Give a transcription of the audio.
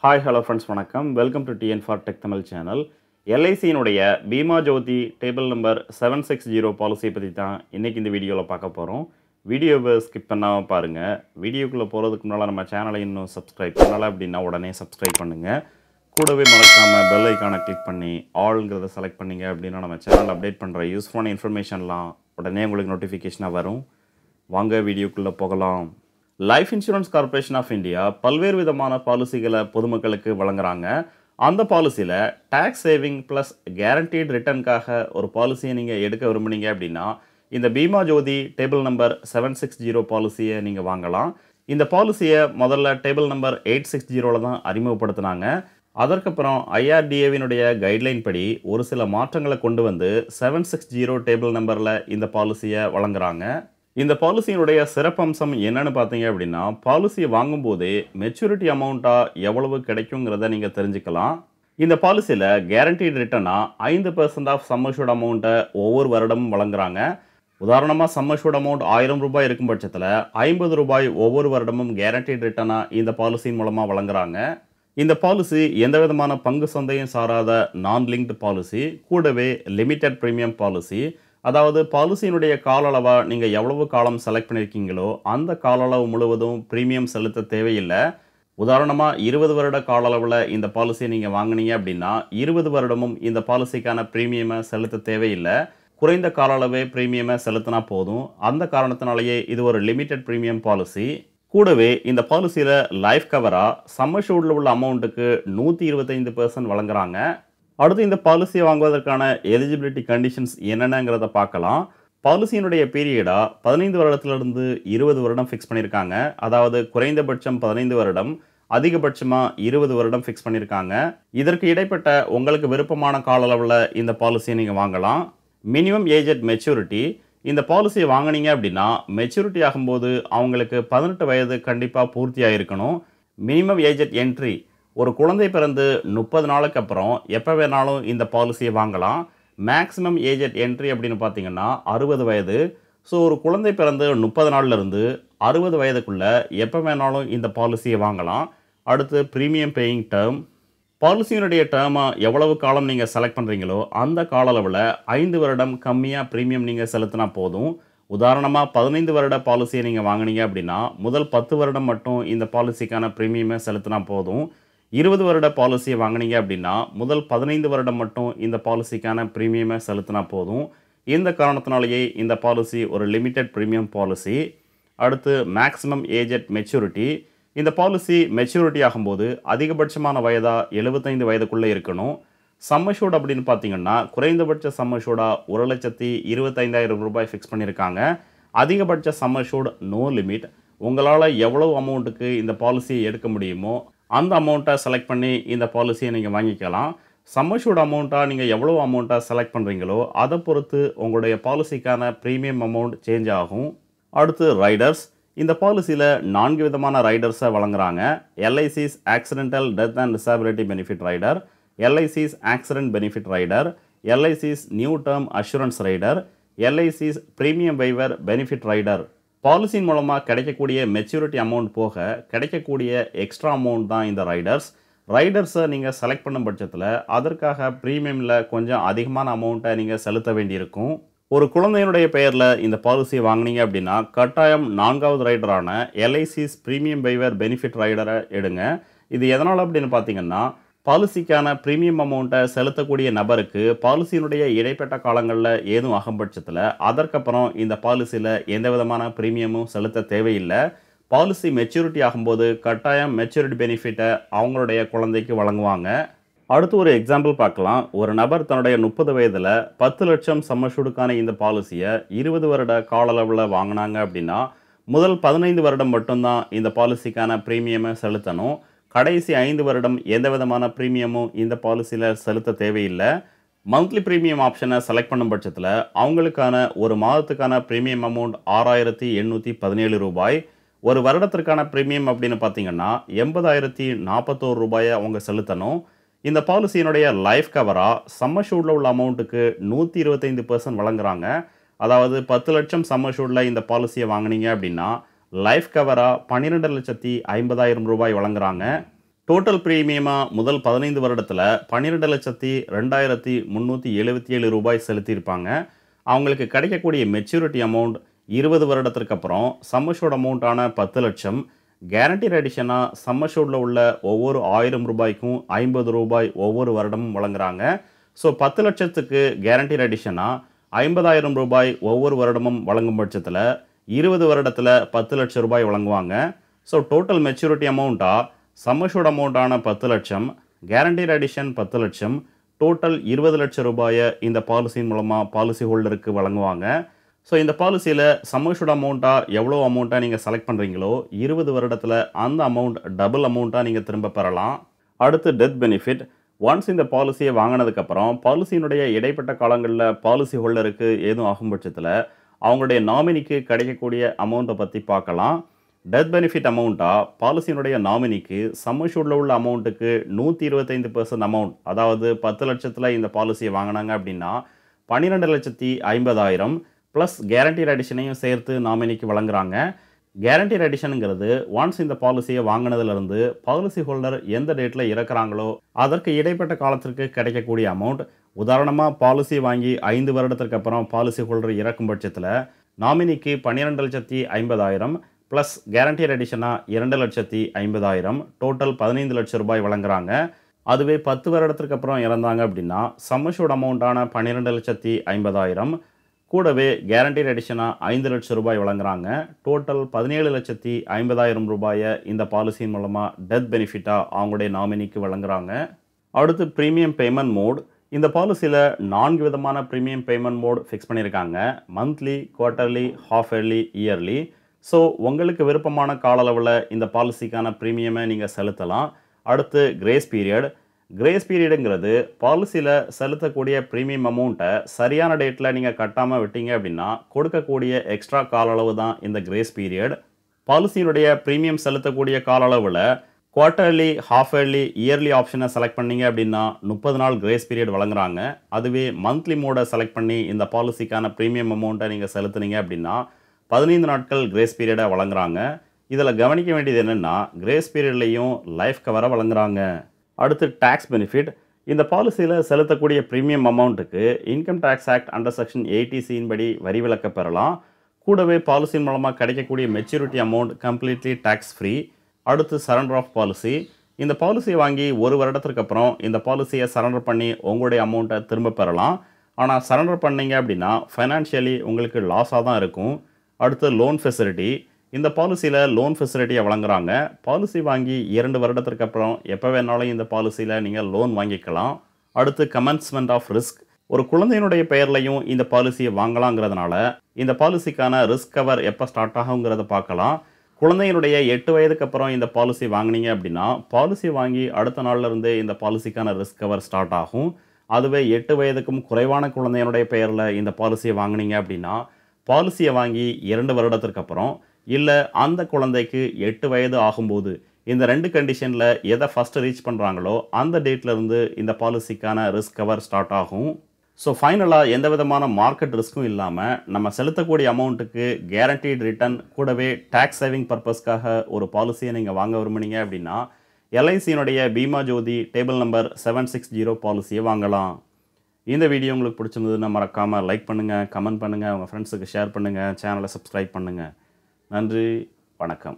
Hi hello friends வணக்கம். Welcome to TN for tech Tamil channel. எல்ஐசியினுடைய Bima Jyoti table number 760 பாலிசியை பற்றி தான் இன்றைக்கி இந்த வீடியோவில் பார்க்க போகிறோம். வீடியோவை ஸ்கிப் பண்ணாமல் பாருங்கள். வீடியோக்குள்ளே போகிறதுக்கு முன்னால் நம்ம சேனலை இன்னும் சப்ஸ்கிரைப் பண்ணலை அப்படின்னா உடனே சப்ஸ்கிரைப் பண்ணுங்கள். கூடவே மறக்காமல் பெல் ஐக்கானை கிளிக் பண்ணி ஆல்ங்கிறத செலக்ட் பண்ணிங்க அப்படின்னா நம்ம சேனல் அப்டேட் பண்ணுற யூஸ்ஃபுல்லான இன்ஃபர்மேஷன்லாம் உடனே உங்களுக்கு நோட்டிஃபிகேஷனாக வரும். வாங்க வீடியோக்குள்ளே போகலாம். Life Insurance Corporation of India பல்வேறு விதமான பாலிசிகளை பொதுமக்களுக்கு வழங்குறாங்க. அந்த பாலிசியில் டேக்ஸ் சேவிங் ப்ளஸ் கேரண்டீட் ரிட்டர்னுக்காக ஒரு பாலிசியை நீங்கள் எடுக்க விரும்புனீங்க அப்படின்னா இந்த பீமா ஜோதி டேபிள் நம்பர் 760 பாலிசியை நீங்கள் வாங்கலாம். இந்த பாலிசியை முதல்ல டேபிள் நம்பர் 860 தான் அறிமுகப்படுத்தினாங்க. அதற்கப்புறம் ஐஆர்டிஏவினுடைய கைட்லைன் படி ஒரு சில மாற்றங்களை கொண்டு வந்து 760 டேபிள் நம்பரில் இந்த பாலிசியை வழங்குறாங்க. இந்த பாலிசியினுடைய சிறப்பம்சம் என்னன்னு பார்த்தீங்க அப்படின்னா, பாலிசியை வாங்கும்போதே மெச்சூரிட்டி அமௌண்ட்டாக எவ்வளவு கிடைக்குங்கிறத நீங்கள் தெரிஞ்சுக்கலாம். இந்த பாலிசியில் கேரண்டீட் ரிட்டர்னாக 5% ஆஃப் சம் அஷ்யூர்ட் அமௌண்ட்டை ஒவ்வொரு வருடமும் வழங்குறாங்க. உதாரணமாக சம் அஷ்யூர்ட் அமௌண்ட் 1000 ரூபாய் இருக்கும் பட்சத்தில் 50 ரூபாய் ஒவ்வொரு வருடமும் கேரண்டீட் ரிட்டர்னாக இந்த பாலிசியின் மூலமாக வழங்குறாங்க. இந்த பாலிசி எந்த விதமான பங்கு சந்தையும் சாராத நான் லிங்க்டு பாலிசி, கூடவே லிமிடெட் ப்ரீமியம் பாலிசி. அதாவது பாலிசியினுடைய கால அளவாக நீங்கள் எவ்வளவு காலம் செலக்ட் பண்ணியிருக்கீங்களோ அந்த கால அளவு முழுவதும் ப்ரீமியம் செலுத்த தேவையில்லை. உதாரணமாக 20 வருட கால அளவில் இந்த பாலிசியை நீங்கள் வாங்கினீங்க அப்படின்னா 20 வருடமும் இந்த பாலிசிக்கான ப்ரீமியமை செலுத்த தேவையில்லை. குறைந்த கால அளவே ப்ரீமியமை செலுத்தினா போதும். அந்த காரணத்தினாலேயே இது ஒரு லிமிடெட் ப்ரீமியம் பாலிசி. கூடவே இந்த பாலிசியில் லைஃப் கவராக சம் அஷ்யூர்டில் உள்ள அமௌண்ட்டுக்கு 125% வழங்குறாங்க. அடுத்து இந்த பாலிசியை வாங்குவதற்கான எலிஜிபிலிட்டி கண்டிஷன்ஸ் என்னென்னங்கிறத பார்க்கலாம். பாலிசியினுடைய பீரியடாக 15 வருடத்திலிருந்து 20 வருடம் ஃபிக்ஸ் பண்ணியிருக்காங்க. அதாவது குறைந்தபட்சம் 15 வருடம், அதிகபட்சமாக 20 வருடம் ஃபிக்ஸ் பண்ணியிருக்காங்க. இதற்கு இடைப்பட்ட உங்களுக்கு விருப்பமான கால அளவில் இந்த பாலிசியை நீங்கள் வாங்கலாம். Minimum age at maturity. இந்த பாலிசியை வாங்கினீங்க அப்படின்னா மெச்சூரிட்டி ஆகும்போது அவங்களுக்கு 18 வயது கண்டிப்பாக பூர்த்தியாக இருக்கணும். Minimum age at entry. ஒரு குழந்தை பிறந்து 30 நாளுக்கு அப்புறம் எப்போ வேணாலும் இந்த பாலிசியை வாங்கலாம். மேக்ஸிமம் ஏஜ் அட் என்ட்ரி அப்படின்னு பார்த்தீங்கன்னா 60 வயது. ஸோ ஒரு குழந்தை பிறந்து 30 நாள்லேருந்து 60 வயதுக்குள்ளே எப்போ வேணாலும் இந்த பாலிசியை வாங்கலாம். அடுத்து ப்ரீமியம் பேயிங் டேர்ம். பாலிசியினுடைய டேர்மாக எவ்வளவு காலம் நீங்கள் செலக்ட் பண்ணுறீங்களோ அந்த கால அளவில் 5 வருடம் கம்மியாக ப்ரீமியம் நீங்கள் செலுத்தினா போதும். உதாரணமாக 15 வருட பாலிசியை நீங்கள் வாங்கினீங்க அப்படின்னா முதல் 10 வருடம் மட்டும் இந்த பாலிசிக்கான ப்ரீமியமை செலுத்தினா போதும். 20 வருட பாலிசியை வாங்கினீங்க அப்படின்னா முதல் 15 வருடம் மட்டும் இந்த பாலிசிக்கான ப்ரீமியமை செலுத்தினா போதும். இந்த காரணத்தினாலேயே இந்த பாலிசி ஒரு லிமிடெட் ப்ரீமியம் பாலிசி. அடுத்து மேக்ஸிமம் ஏஜ் அட் மெச்சூரிட்டி. இந்த பாலிசி மெச்சூரிட்டி ஆகும்போது அதிகபட்சமான வயதாக 75 வயதுக்குள்ளே இருக்கணும். சம் அஷ்யூர்ட் அப்படின்னு பார்த்தீங்கன்னா குறைந்தபட்ச சம் அஷ்யூர்டாக 1,25,000 ரூபாய் ஃபிக்ஸ் பண்ணியிருக்காங்க. அதிகபட்ச சம் அஷ்யூர்ட் நோ லிமிட். உங்களால் எவ்வளவு அமௌண்ட்டுக்கு இந்த பாலிசியை எடுக்க முடியுமோ அந்த அமௌண்ட்டை செலக்ட் பண்ணி இந்த பாலிசியை நீங்கள் வாங்கிக்கலாம். சம் அஷ்யூர்ட் அமௌண்ட்டாக நீங்கள் எவ்வளோ அமௌண்ட்டாக செலக்ட் பண்ணுறீங்களோ அதை பொறுத்து உங்களுடைய பாலிசிக்கான ப்ரீமியம் அமௌண்ட் சேஞ்ச் ஆகும். அடுத்து ரைடர்ஸ். இந்த பாலிசியில் 4 விதமான ரைடர்ஸை வழங்குறாங்க. LIC's accidental death and disability benefit rider, LIC's accident benefit rider, LIC's new term assurance rider, LIC's premium waiver benefit rider. பாலிசியின் மூலமாக கிடைக்கக்கூடிய மெச்சூரிட்டி அமௌண்ட் போக கிடைக்கக்கூடிய எக்ஸ்ட்ரா அமௌண்ட் தான் இந்த ரைடர்ஸ். ரைடர்ஸை நீங்கள் செலக்ட் பண்ணும் பட்சத்தில் அதற்காக ப்ரீமியமில் கொஞ்சம் அதிகமான அமௌண்ட்டை நீங்கள் செலுத்த வேண்டியிருக்கும். ஒரு குழந்தையினுடைய பெயரில் இந்த பாலிசியை வாங்கினீங்க அப்படின்னா கட்டாயம் 4வது ரைடரான எல்ஐசிஸ் ப்ரீமியம் வைவர் பெனிஃபிட் ரைடரை எடுங்க. இது எதனால் அப்படின்னு பார்த்தீங்கன்னா பாலிசிக்கான ப்ரீமியம் அமௌண்ட்டை செலுத்தக்கூடிய நபருக்கு பாலிசியினுடைய இடைப்பட்ட காலங்களில் ஏதும் ஆகும் பட்சத்தில் அதற்கப்புறம் இந்த பாலிசியில் எந்த விதமான ப்ரீமியமும் செலுத்த தேவையில்லை. பாலிசி மெச்சூரிட்டி ஆகும்போது கட்டாயம் மெச்சூரிட்டி பெனிஃபிட்டை அவங்களுடைய குழந்தைக்கு வழங்குவாங்க. அடுத்து ஒரு எக்ஸாம்பிள் பார்க்கலாம். ஒரு நபர் தன்னுடைய 30 வயதில் 10 லட்சம் சம் அஷ்யூர்டுக்கான இந்த பாலிசியை 20 வருட கால அளவில் வாங்கினாங்க அப்படின்னா முதல் 15 வருடம் மட்டும்தான் இந்த பாலிசிக்கான ப்ரீமியமை செலுத்தணும். கடைசி 5 வருடம் எந்த விதமான ப்ரீமியமும் இந்த பாலிசியில் செலுத்த தேவையில்லை. மந்த்லி ப்ரீமியம் ஆப்ஷனை செலக்ட் பண்ணும் பட்சத்தில் அவங்களுக்கான ஒரு மாதத்துக்கான ப்ரீமியம் அமௌண்ட் 6,817 ரூபாய். ஒரு வருடத்திற்கான ப்ரீமியம் அப்படின்னு பார்த்தீங்கன்னா 80,041 ரூபாயை அவங்க செலுத்தணும். இந்த பாலிசியினுடைய லைஃப் கவராக சம் அஷ்யூர்டில் உள்ள அமௌண்ட்டுக்கு 125% வழங்குறாங்க. அதாவது 10 லட்சம் சம் அஷ்யூர்டில் இந்த பாலிசியை வாங்கினீங்க அப்படின்னா லைஃப் கவராக 12,50,000 ரூபாய் வழங்குறாங்க. டோட்டல் பிரீமியமாக முதல் 15 வருடத்தில் 12,02,377 ரூபாய் செலுத்தியிருப்பாங்க. அவங்களுக்கு கிடைக்கக்கூடிய மெச்சூரிட்டி அமௌண்ட் 20 வருடத்திற்கு அப்புறம் சம் அஷ்யூர்ட் அமௌண்ட்டான 10 லட்சம், கேரண்டீட் அடிஷனாக சம் அஷ்யூர்டில் உள்ள ஒவ்வொரு 1000 ரூபாய்க்கும் 50 ரூபாய் ஒவ்வொரு வருடமும் வழங்குறாங்க. ஸோ 10 லட்சத்துக்கு கேரண்டீட் அடிஷனாக 50,000 ரூபாய் ஒவ்வொரு வருடமும் வழங்கும் பட்சத்தில் 20 வருடத்தில் 10 லட்சம் ரூபாய் வழங்குவாங்க. ஸோ டோட்டல் மெச்சூரிட்டி அமௌண்ட்டாக சம் அஷ்யூர்ட் அமௌண்ட்டான 10 லட்சம், கேரண்டீட் அடிஷன் 10 லட்சம், டோட்டல் 20 லட்சம் ரூபாயை இந்த பாலிசியின் மூலமாக பாலிசி ஹோல்டருக்கு வழங்குவாங்க. ஸோ இந்த பாலிசியில் சம் அஷ்யூர்ட் அமௌண்ட்டாக எவ்வளோ அமௌண்ட்டாக நீங்கள் செலக்ட் பண்ணுறீங்களோ 20 வருடத்தில் அந்த அமௌண்ட் டபுள் அமௌண்ட்டாக நீங்கள் திரும்ப பெறலாம். அடுத்து டெத் பெனிஃபிட். ஒன்ஸ் இந்த பாலிசியை வாங்கினதுக்கப்புறம் பாலிசியினுடைய இடைப்பட்ட காலங்களில் பாலிசி ஹோல்டருக்கு ஏதும் ஆகும் பட்சத்தில் அவங்களுடைய நாமினிக்கு கிடைக்கக்கூடிய அமௌண்ட்டை பற்றி பார்க்கலாம். டெத் பெனிஃபிட் அமௌண்ட்டாக பாலிசியினுடைய நாமினிக்கு சம் அஷ்யூர்டில் உள்ள அமௌண்ட்டுக்கு 125% அமௌண்ட், அதாவது 10 லட்சத்தில் இந்த பாலிசியை வாங்கினாங்க அப்படின்னா 12,50,000 ப்ளஸ் கேரண்டீட் அடிஷனையும் சேர்த்து நாமினிக்கு வழங்குறாங்க. கேரண்டீட் அடிஷனுங்கிறது ஒன்ஸ் இந்த பாலிசியை வாங்கினதுலேருந்து பாலிசி ஹோல்டர் எந்த டேட்டில் இறக்குறாங்களோ அதற்கு இடைப்பட்ட காலத்திற்கு கிடைக்கக்கூடிய அமௌண்ட். உதாரணமாக பாலிசி வாங்கி 5 வருடத்திற்கு அப்புறம் பாலிசி ஹோல்டர் இறக்கும் பட்சத்தில் நாமினிக்கு 12,50,000 ப்ளஸ் கேரண்டீட் அடிஷனாக 2,50,000, டோட்டல் 15 லட்சம் ரூபாய் வழங்குறாங்க. அதுவே 10 வருடத்திற்கு அப்புறம் இறந்தாங்க அப்படின்னா சம் அஷ்யூர்ட் அமௌண்ட்டான 12,50,000 கூடவே கேரண்டீட் அடிஷனாக 5 லட்சம் ரூபாய் வழங்குறாங்க. டோட்டல் 17,50,000 ரூபாயை இந்த பாலிசியின் மூலமாக டெத் பெனிஃபிட்டாக அவங்களுடைய நாமினிக்கு வழங்குறாங்க. அடுத்து ப்ரீமியம் பேமெண்ட் மோட். இந்த பாலிசியில் 4 விதமான ப்ரீமியம் பேமெண்ட் மோட் ஃபிக்ஸ் பண்ணியிருக்காங்க. Monthly, quarterly, half yearly, yearly. So உங்களுக்கு விருப்பமான கால அளவில் இந்த பாலிசிக்கான ப்ரீமியமை நீங்கள் செலுத்தலாம். அடுத்து கிரேஸ் பீரியட். கிரேஸ் பீரியடுங்கிறது பாலிசியில் செலுத்தக்கூடிய ப்ரீமியம் அமௌண்ட்டை சரியான டேட்டில் நீங்கள் கட்டாமல் விட்டீங்க அப்படின்னா கொடுக்கக்கூடிய எக்ஸ்ட்ரா கால அளவு தான் இந்த கிரேஸ் பீரியட். பாலிசியினுடைய ப்ரீமியம் செலுத்தக்கூடிய கால அளவில் குவார்ட்டர்லி, ஹாஃப் இயர்லி, இயர்லி ஆப்ஷனை செலக்ட் பண்ணீங்க அப்படின்னா 30 நாள் கிரேஸ் பீரியட் வழங்குறாங்க. அதுவே மந்த்லி மோடை செலக்ட் பண்ணி இந்த பாலிசிக்கான ப்ரீமியம் அமௌண்ட்டை நீங்கள் செலுத்துனீங்க அப்படின்னா 15 நாட்கள் கிரேஸ் பீரியடை வழங்குறாங்க. இதில் கவனிக்க வேண்டியது என்னென்னா கிரேஸ் பீரியட்லேயும் லைஃப் கவரை வழங்குறாங்க. அடுத்து டேக்ஸ் பெனிஃபிட். இந்த பாலிசியில் செலுத்தக்கூடிய ப்ரீமியம் அமௌண்ட்டுக்கு income tax act under section 80C படி வரி விலக்கு பெறலாம். கூடவே பாலிசியின் மூலமாக கிடைக்கக்கூடிய maturity amount completely tax free. அடுத்து சரண்டர் ஆஃப் பாலிசி. இந்த பாலிசியை வாங்கி 1 வருடத்திற்கு அப்புறம் இந்த பாலிசியை சரண்டர் பண்ணி உங்களுடைய அமௌண்ட்டை திரும்ப பெறலாம். ஆனால் சரண்டர் பண்ணீங்க அப்படின்னா ஃபைனான்ஷியலி உங்களுக்கு லாஸாக தான் இருக்கும். அடுத்து லோன் ஃபெசிலிட்டி. இந்த பாலிசியில் லோன் ஃபெசிலிட்டியை வழங்குறாங்க. பாலிசி வாங்கி 2 வருடத்திற்கு அப்புறம் எப்போ வேணாலும் இந்த பாலிசியில் நீங்கள் லோன் வாங்கிக்கலாம். அடுத்து கமென்ஸ்மெண்ட் ஆஃப் ரிஸ்க். ஒரு குழந்தையினுடைய பெயர்லையும் இந்த பாலிசியை வாங்கலாங்கிறதுனால இந்த பாலிசிக்கான ரிஸ்க் கவர் எப்போ ஸ்டார்ட் ஆகுங்கிறத பார்க்கலாம். குழந்தையினுடைய 8 வயதுக்கு அப்புறம் இந்த பாலிசி வாங்கினீங்க அப்படின்னா பாலிசி வாங்கி அடுத்த நாள்லேருந்து இந்த பாலிசிக்கான ரிஸ்க் கவர் ஸ்டார்ட் ஆகும். அதுவே 8 வயதுக்கும் குறைவான குழந்தையினுடைய பெயரில் இந்த பாலிசியை வாங்கினீங்க அப்படின்னா பாலிசியை வாங்கி 2 வருடத்திற்கு அப்புறம் இல்லை அந்த குழந்தைக்கு 8 வயது ஆகும்போது இந்த 2 கண்டிஷனில் எதை ஃபஸ்ட்டு ரீச் பண்ணுறாங்களோ அந்த டேட்லேருந்து இந்த பாலிசிக்கான ரிஸ்க் கவர் ஸ்டார்ட் ஆகும். ஸோ ஃபைனலாக எந்த விதமான மார்க்கெட் ரிஸ்க்கும் இல்லாமல் நம்ம செலுத்தக்கூடிய அமௌண்ட்டுக்கு கேரண்டீட் ரிட்டர்ன் கூடவே டேக்ஸ் சேவிங் பர்பஸ்க்காக ஒரு பாலிசியை நீங்கள் வாங்க விரும்புனீங்க அப்படின்னா எல்ஐசியினுடைய பீமா ஜோதி டேபிள் நம்பர் 760 பாலிசியை வாங்கலாம். இந்த வீடியோ உங்களுக்கு பிடிச்சிருந்ததுன்னா மறக்காமல் லைக் பண்ணுங்கள், கமெண்ட் பண்ணுங்கள், உங்கள் ஃப்ரெண்ட்ஸுக்கு ஷேர் பண்ணுங்கள், சேனலை சப்ஸ்கிரைப் பண்ணுங்கள். நன்றி, வணக்கம்.